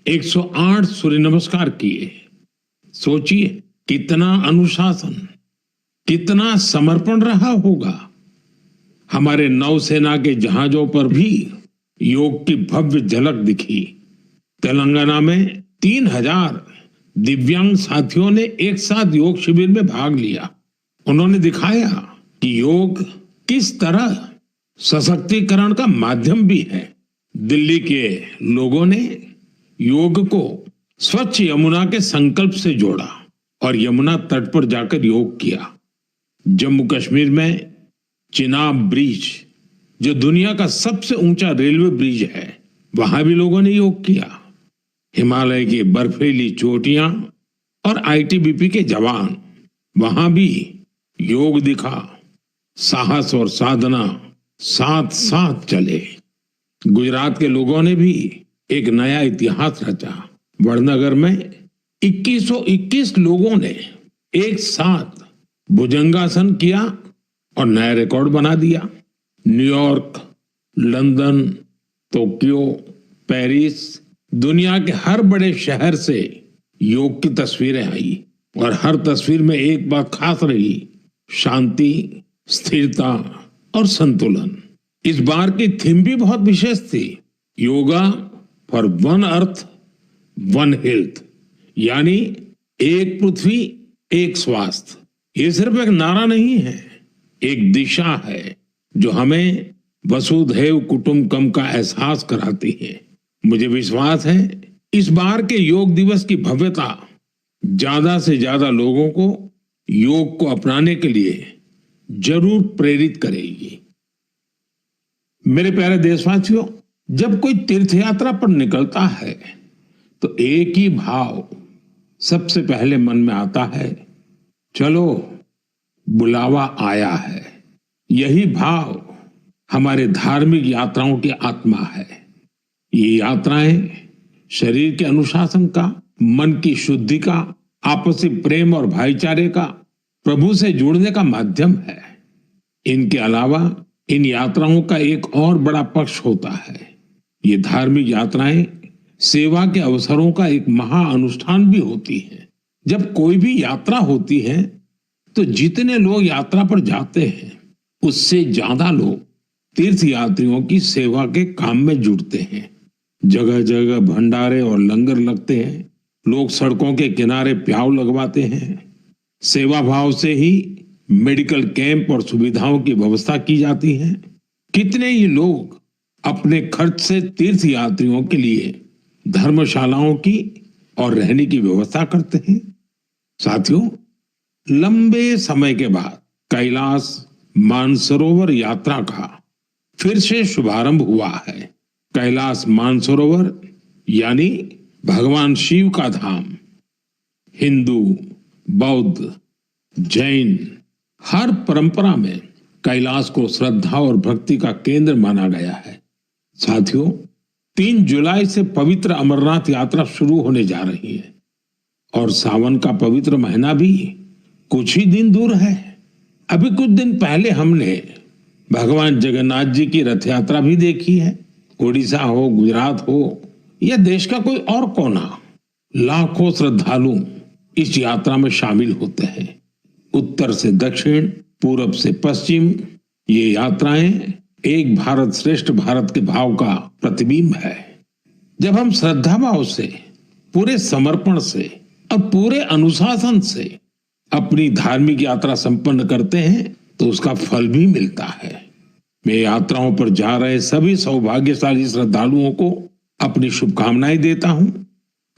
108 सूर्य नमस्कार किए। सोचिए कितना अनुशासन, कितना समर्पण रहा होगा। हमारे नौसेना के जहाजों पर भी योग की भव्य झलक दिखी। तेलंगाना में 3000 दिव्यांग साथियों ने एक साथ योग शिविर में भाग लिया। उन्होंने दिखाया कि योग किस तरह सशक्तिकरण का माध्यम भी है। दिल्ली के लोगों ने योग को स्वच्छ यमुना के संकल्प से जोड़ा और यमुना तट पर जाकर योग किया। जम्मू कश्मीर में चिनाब ब्रिज, जो दुनिया का सबसे ऊंचा रेलवे ब्रिज है, वहां भी लोगों ने योग किया। हिमालय की बर्फीली चोटियां और आईटीबीपी के जवान, वहां भी योग दिखा। साहस और साधना साथ साथ चले। गुजरात के लोगों ने भी एक नया इतिहास रचा। वडनगर में 2121 लोगों ने एक साथ भुजंगासन किया और नया रिकॉर्ड बना दिया। न्यूयॉर्क, लंदन, टोक्यो, पेरिस, दुनिया के हर बड़े शहर से योग की तस्वीरें आई और हर तस्वीर में एक बात खास रही, शांति, स्थिरता और संतुलन। इस बार की थीम भी बहुत विशेष थी, yoga for one earth one health, यानी एक पृथ्वी एक स्वास्थ्य। ये सिर्फ एक नारा नहीं है, एक दिशा है जो हमें वसुधैव कुटुंबकम का एहसास कराती है। मुझे विश्वास है इस बार के योग दिवस की भव्यता ज्यादा से ज्यादा लोगों को योग को अपनाने के लिए जरूर प्रेरित करेगी। मेरे प्यारे देशवासियों, जब कोई तीर्थ यात्रा पर निकलता है तो एक ही भाव सबसे पहले मन में आता है, चलो बुलावा आया है। यही भाव हमारे धार्मिक यात्राओं की आत्मा है। ये यात्राएं शरीर के अनुशासन का, मन की शुद्धि का, आपसी प्रेम और भाईचारे का, प्रभु से जुड़ने का माध्यम है। इनके अलावा इन यात्राओं का एक और बड़ा पक्ष होता है। ये धार्मिक यात्राएं सेवा के अवसरों का एक महाअनुष्ठान भी होती है। जब कोई भी यात्रा होती है तो जितने लोग यात्रा पर जाते हैं उससे ज्यादा लोग तीर्थ यात्रियों की सेवा के काम में जुटते हैं। जगह जगह भंडारे और लंगर लगते हैं। लोग सड़कों के किनारे प्याऊ लगवाते हैं। सेवा भाव से ही मेडिकल कैंप और सुविधाओं की व्यवस्था की जाती है। कितने ही लोग अपने खर्च से तीर्थ यात्रियों के लिए धर्मशालाओं की और रहने की व्यवस्था करते हैं। साथियों, लंबे समय के बाद कैलाश मानसरोवर यात्रा का फिर से शुभारंभ हुआ है। कैलाश मानसरोवर यानी भगवान शिव का धाम। हिंदू, बौद्ध, जैन हर परंपरा में कैलाश को श्रद्धा और भक्ति का केंद्र माना गया है। साथियों, 3 जुलाई से पवित्र अमरनाथ यात्रा शुरू होने जा रही है और सावन का पवित्र महीना भी कुछ ही दिन दूर है। अभी कुछ दिन पहले हमने भगवान जगन्नाथ जी की रथ यात्रा भी देखी है। उड़ीसा हो, गुजरात हो या देश का कोई और कोना, लाखों श्रद्धालु इस यात्रा में शामिल होते हैं। उत्तर से दक्षिण, पूरब से पश्चिम, ये यात्राएं एक भारत श्रेष्ठ भारत के भाव का प्रतिबिंब है। जब हम श्रद्धा भाव से, पूरे समर्पण से और पूरे अनुशासन से अपनी धार्मिक यात्रा संपन्न करते हैं तो उसका फल भी मिलता है। मैं यात्राओं पर जा रहे सभी सौभाग्यशाली श्रद्धालुओं को अपनी शुभकामनाएं देता हूं।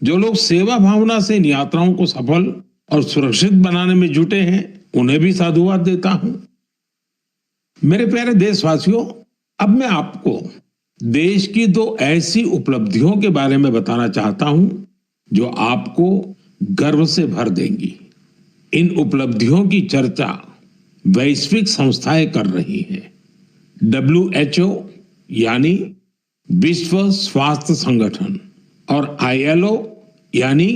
जो लोग सेवा भावना से इन यात्राओं को सफल और सुरक्षित बनाने में जुटे हैं, उन्हें भी साधुवाद देता हूं। मेरे प्यारे देशवासियों, अब मैं आपको देश की 2 ऐसी उपलब्धियों के बारे में बताना चाहता हूं जो आपको गर्व से भर देंगी। इन उपलब्धियों की चर्चा वैश्विक संस्थाएं कर रही हैं। WHO यानी विश्व स्वास्थ्य संगठन और ILO यानी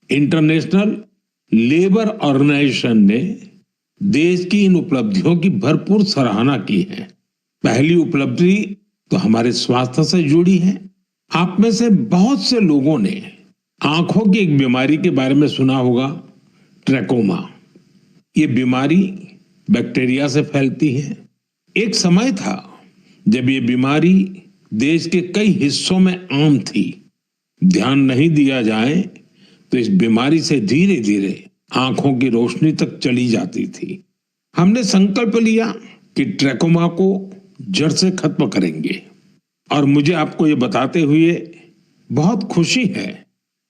इंटरनेशनल लेबर ऑर्गेनाइजेशन ने देश की इन उपलब्धियों की भरपूर सराहना की है। पहली उपलब्धि तो हमारे स्वास्थ्य से जुड़ी है। आप में से बहुत से लोगों ने आंखों की एक बीमारी के बारे में सुना होगा, ट्रैकोमा। ये बीमारी बैक्टीरिया से फैलती है। एक समय था जब ये बीमारी देश के कई हिस्सों में आम थी। ध्यान नहीं दिया जाए तो इस बीमारी से धीरे धीरे आंखों की रोशनी तक चली जाती थी। हमने संकल्प लिया कि ट्रैकोमा को जड़ से खत्म करेंगे और मुझे आपको ये बताते हुए बहुत खुशी है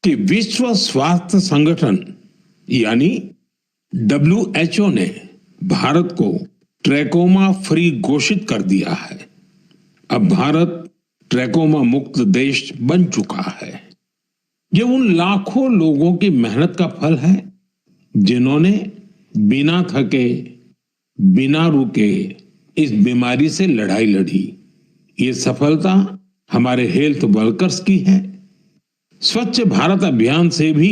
कि विश्व स्वास्थ्य संगठन यानी WHO ने भारत को ट्रैकोमा फ्री घोषित कर दिया है। अब भारत ट्रैकोमा मुक्त देश बन चुका है। ये उन लाखों लोगों की मेहनत का फल है जिन्होंने बिना थके, बिना रुके इस बीमारी से लड़ाई लड़ी। ये सफलता हमारे हेल्थ वर्कर्स की है। स्वच्छ भारत अभियान से भी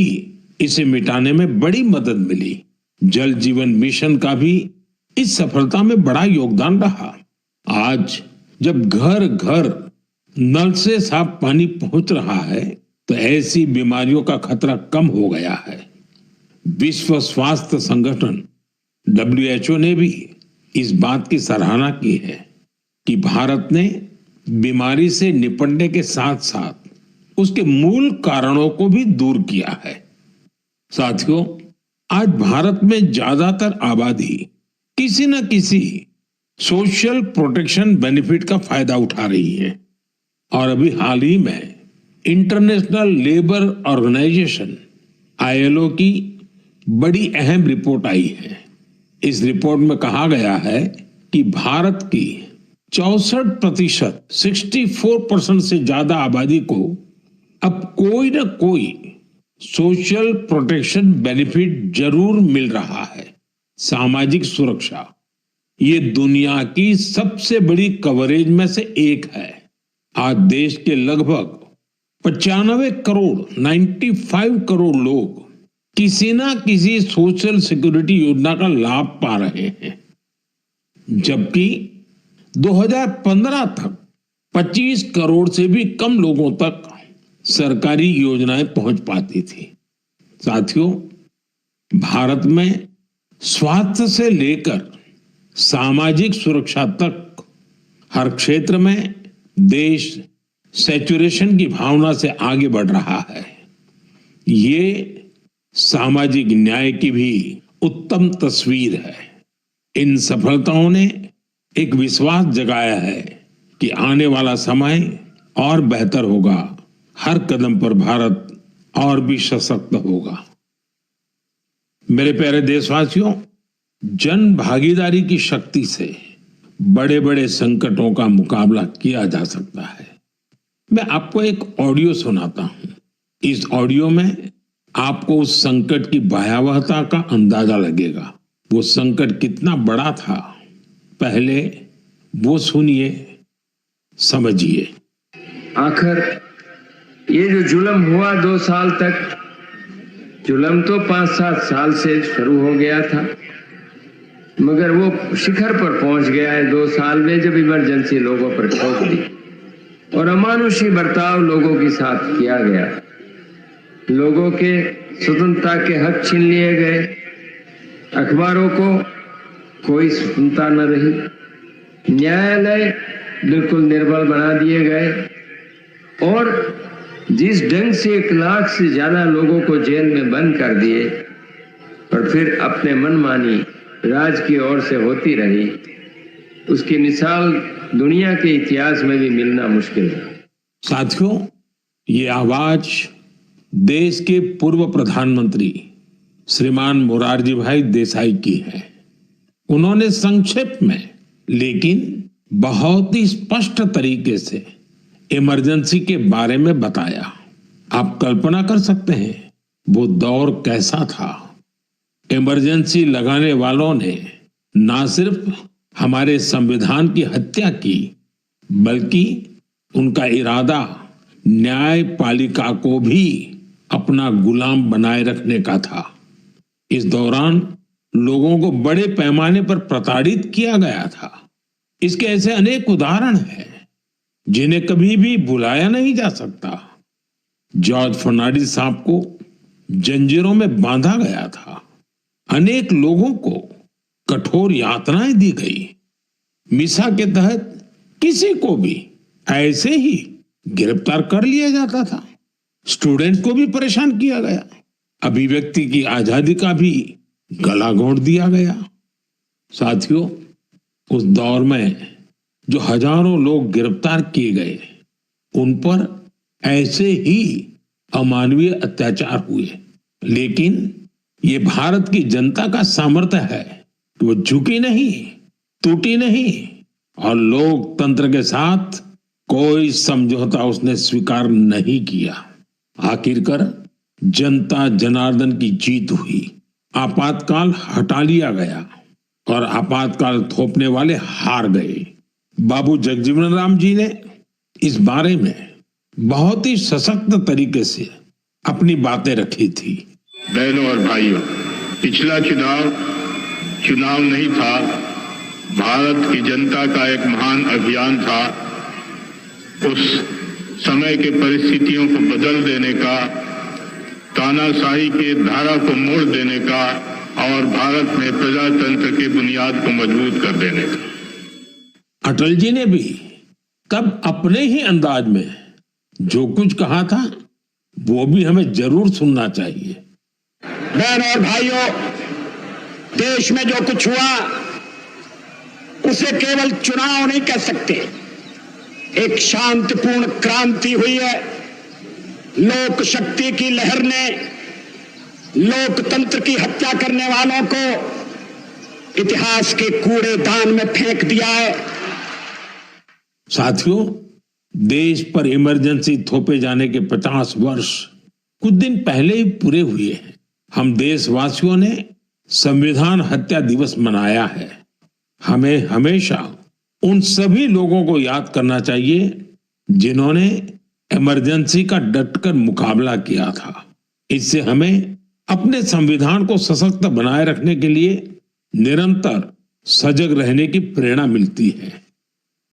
इसे मिटाने में बड़ी मदद मिली। जल जीवन मिशन का भी इस सफलता में बड़ा योगदान रहा। आज जब घर घर नल से साफ पानी पहुंच रहा है तो ऐसी बीमारियों का खतरा कम हो गया है। विश्व स्वास्थ्य संगठन WHO ने भी इस बात की सराहना की है कि भारत ने बीमारी से निपटने के साथ साथ उसके मूल कारणों को भी दूर किया है। साथियों, आज भारत में ज्यादातर आबादी किसी न किसी सोशल प्रोटेक्शन बेनिफिट का फायदा उठा रही है और अभी हाल ही में इंटरनेशनल लेबर ऑर्गेनाइजेशन ILO की बड़ी अहम रिपोर्ट आई है। इस रिपोर्ट में कहा गया है कि भारत की 64%, 64% से ज्यादा आबादी को अब कोई न कोई सोशल प्रोटेक्शन बेनिफिट जरूर मिल रहा है। सामाजिक सुरक्षा ये दुनिया की सबसे बड़ी कवरेज में से एक है। आज देश के लगभग 95 करोड़ 95 करोड़ लोग किसी ना किसी सोशल सिक्योरिटी योजना का लाभ पा रहे हैं, जबकि 2015 तक 25 करोड़ से भी कम लोगों तक सरकारी योजनाएं पहुंच पाती थी। साथियों, भारत में स्वास्थ्य से लेकर सामाजिक सुरक्षा तक हर क्षेत्र में देश सैचुरेशन की भावना से आगे बढ़ रहा है। ये सामाजिक न्याय की भी उत्तम तस्वीर है। इन सफलताओं ने एक विश्वास जगाया है कि आने वाला समय और बेहतर होगा। हर कदम पर भारत और भी सशक्त होगा। मेरे प्यारे देशवासियों, जन भागीदारी की शक्ति से बड़े बड़े संकटों का मुकाबला किया जा सकता है। मैं आपको एक ऑडियो सुनाता हूं। इस ऑडियो में आपको उस संकट की भयावहता का अंदाजा लगेगा। वो संकट कितना बड़ा था, पहले वो सुनिए, समझिए। आखिर ये जो जुल्म हुआ 2 साल तक, जुल्म तो 5-7 साल से शुरू हो गया था, मगर वो शिखर पर पहुंच गया है 2 साल में, जब इमरजेंसी लोगों पर ठोक दी और अमानुषी बर्ताव लोगों के साथ किया गया। लोगों के स्वतंत्रता के हक छीन लिए गए। अखबारों को कोई स्वतंत्रता न रही। न्यायालय बिल्कुल निर्बल बना दिए गए और जिस ढंग से 1 लाख से ज्यादा लोगों को जेल में बंद कर दिए और फिर अपने मनमानी राज की ओर से होती रही, उसकी मिसाल दुनिया के इतिहास में भी मिलना मुश्किल है। साथियों, ये आवाज देश के पूर्व प्रधानमंत्री श्रीमान मोरारजी भाई देसाई की है। उन्होंने संक्षेप में लेकिन बहुत ही स्पष्ट तरीके से इमरजेंसी के बारे में बताया। आप कल्पना कर सकते हैं वो दौर कैसा था। इमरजेंसी लगाने वालों ने ना सिर्फ हमारे संविधान की हत्या की, बल्कि उनका इरादा न्यायपालिका को भी अपना गुलाम बनाए रखने का था। इस दौरान लोगों को बड़े पैमाने पर प्रताड़ित किया गया था। इसके ऐसे अनेक उदाहरण हैं। जिन्हें कभी भी भुलाया नहीं जा सकता। जॉर्ज फर्नांडिस साहब को जंजीरों में बांधा गया था। अनेक लोगों को कठोर यातनाएं दी गई। मिसा के तहत किसी को भी ऐसे ही गिरफ्तार कर लिया जाता था। स्टूडेंट को भी परेशान किया गया। अभिव्यक्ति की आजादी का भी गला घोंट दिया गया। साथियों, उस दौर में जो हजारों लोग गिरफ्तार किए गए, उन पर ऐसे ही अमानवीय अत्याचार हुए। लेकिन ये भारत की जनता का सामर्थ्य है कि वो झुकी नहीं, टूटी नहीं और लोकतंत्र के साथ कोई समझौता उसने स्वीकार नहीं किया। आखिरकार जनता जनार्दन की जीत हुई। आपातकाल हटा लिया गया और आपातकाल थोपने वाले हार गए। बाबू जगजीवन राम जी ने इस बारे में बहुत ही सशक्त तरीके से अपनी बातें रखी थी। बहनों और भाइयों, पिछला चुनाव नहीं था, भारत की जनता का एक महान अभियान था। उस समय के परिस्थितियों को बदल देने का, तानाशाही के धारा को मोड़ देने का और भारत में प्रजातंत्र की बुनियाद को मजबूत कर देने का। अटल जी ने भी तब अपने ही अंदाज में जो कुछ कहा था वो भी हमें जरूर सुनना चाहिए। बहनों और भाइयों, देश में जो कुछ हुआ उसे केवल चुनाव नहीं कह सकते। एक शांतिपूर्ण क्रांति हुई है। लोक शक्ति की लहर ने लोकतंत्र की हत्या करने वालों को इतिहास के कूड़ेदान में फेंक दिया है। साथियों, देश पर इमरजेंसी थोपे जाने के 50 वर्ष कुछ दिन पहले ही पूरे हुए हैं। हम देशवासियों ने संविधान हत्या दिवस मनाया है। हमें हमेशा उन सभी लोगों को याद करना चाहिए जिन्होंने इमरजेंसी का डटकर मुकाबला किया था। इससे हमें अपने संविधान को सशक्त बनाए रखने के लिए निरंतर सजग रहने की प्रेरणा मिलती है।